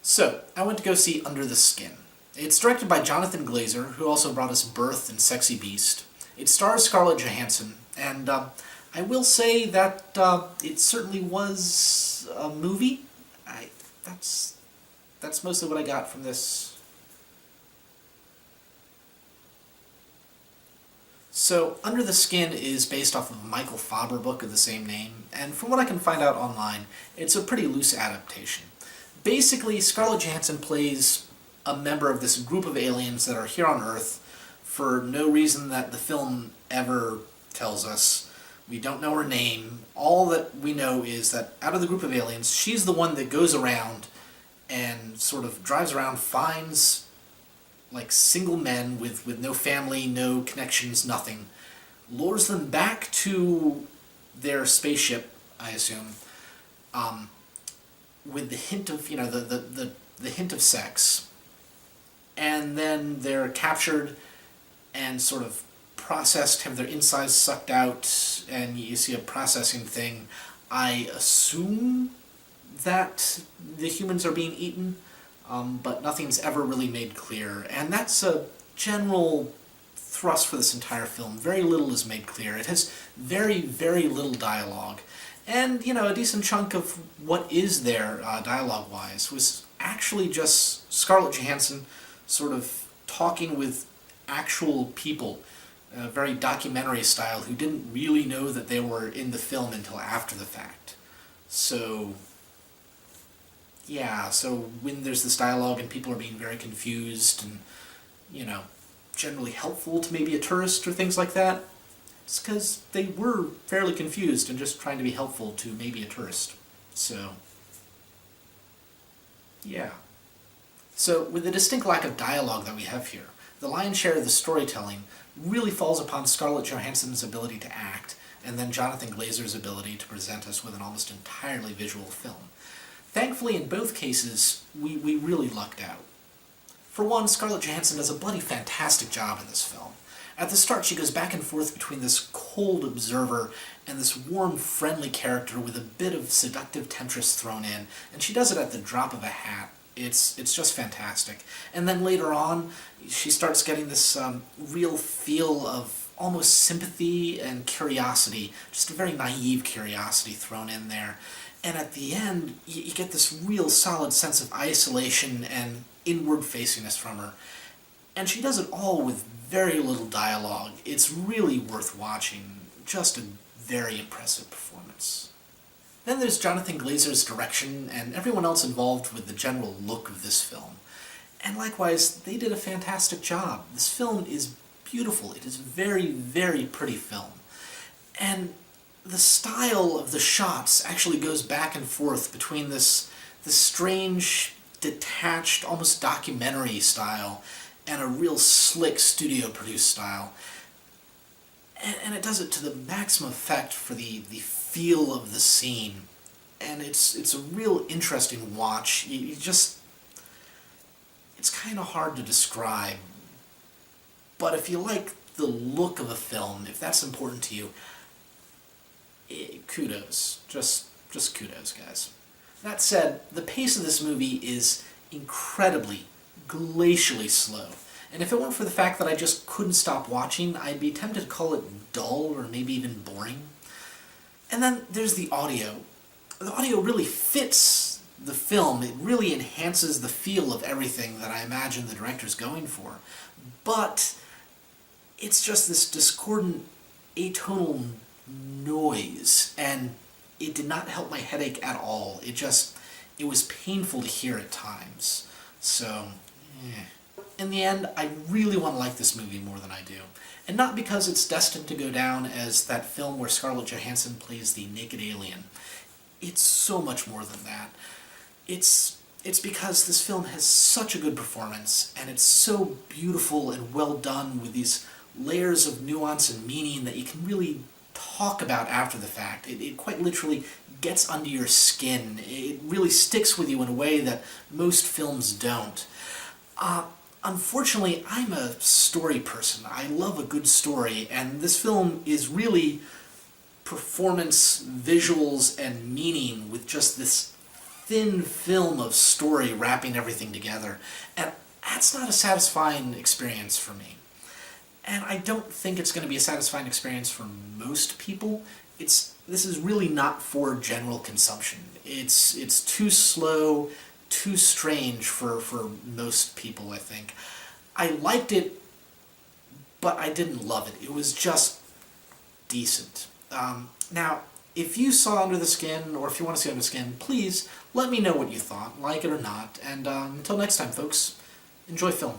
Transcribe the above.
So, I went to go see Under the Skin. It's directed by Jonathan Glazer, who also brought us Birth and Sexy Beast. It stars Scarlett Johansson, and I will say that it certainly was a movie. That's mostly what I got from this. So, Under the Skin is based off of a Michael Faber book of the same name, and from what I can find out online, it's a pretty loose adaptation. Basically, Scarlett Johansson plays a member of this group of aliens that are here on Earth for no reason that the film ever tells us. We don't know her name. All that we know is that out of the group of aliens, she's the one that goes around and sort of drives around, finds like single men with no family, no connections, nothing, lures them back to their spaceship, I assume, with the hint of, the hint of sex, and then they're captured and sort of processed, have their insides sucked out, and you see a processing thing. I assume that the humans are being eaten, but nothing's ever really made clear, and that's a general thrust for this entire film. Very little is made clear. It has very, very little dialogue. And, a decent chunk of what is there, dialogue-wise, was actually just Scarlett Johansson sort of talking with actual people, very documentary style, who didn't really know that they were in the film until after the fact. So, yeah, so when there's this dialogue and people are being very confused and, generally helpful to maybe a tourist or things like that, it's because they were fairly confused and just trying to be helpful to maybe a tourist. So, yeah. So, with the distinct lack of dialogue that we have here, the lion's share of the storytelling really falls upon Scarlett Johansson's ability to act, and then Jonathan Glazer's ability to present us with an almost entirely visual film. Thankfully, in both cases, we really lucked out. For one, Scarlett Johansson does a bloody fantastic job in this film. At the start, she goes back and forth between this cold observer and this warm, friendly character with a bit of seductive temptress thrown in, and she does it at the drop of a hat. It's just fantastic. And then later on, she starts getting this real feel of almost sympathy and curiosity, just a very naive curiosity thrown in there. And at the end, you get this real solid sense of isolation and inward-facingness from her. And she does it all with very little dialogue. It's really worth watching. Just a very impressive performance. Then there's Jonathan Glazer's direction and everyone else involved with the general look of this film. And likewise, they did a fantastic job. This film is beautiful. It is a very, very pretty film. And the style of the shots actually goes back and forth between this strange, detached, almost documentary style and a real slick studio-produced style. And it does it to the maximum effect for the feel of the scene. And it's a real interesting watch. It's kind of hard to describe. But if you like the look of a film, if that's important to you, kudos. Just kudos, guys. That said, the pace of this movie is incredibly, glacially slow. And if it weren't for the fact that I just couldn't stop watching, I'd be tempted to call it dull or maybe even boring. And then there's the audio. The audio really fits the film. It really enhances the feel of everything that I imagine the director's going for. But it's just this discordant, atonal noise, and it did not help my headache at all. It was painful to hear at times. So, in the end, I really want to like this movie more than I do. And not because it's destined to go down as that film where Scarlett Johansson plays the naked alien. It's so much more than that. It's because this film has such a good performance, and it's so beautiful and well done with these layers of nuance and meaning that you can really talk about after the fact. It quite literally gets under your skin. It really sticks with you in a way that most films don't. Unfortunately, I'm a story person. I love a good story, and this film is really performance, visuals, and meaning with just this thin film of story wrapping everything together, and that's not a satisfying experience for me. And I don't think it's going to be a satisfying experience for most people. This is really not for general consumption. It's too slow, too strange for most people, I think. I liked it, but I didn't love it. It was just decent. Now, if you saw Under the Skin, or if you want to see Under the Skin, please let me know what you thought, like it or not. And until next time, folks, enjoy film.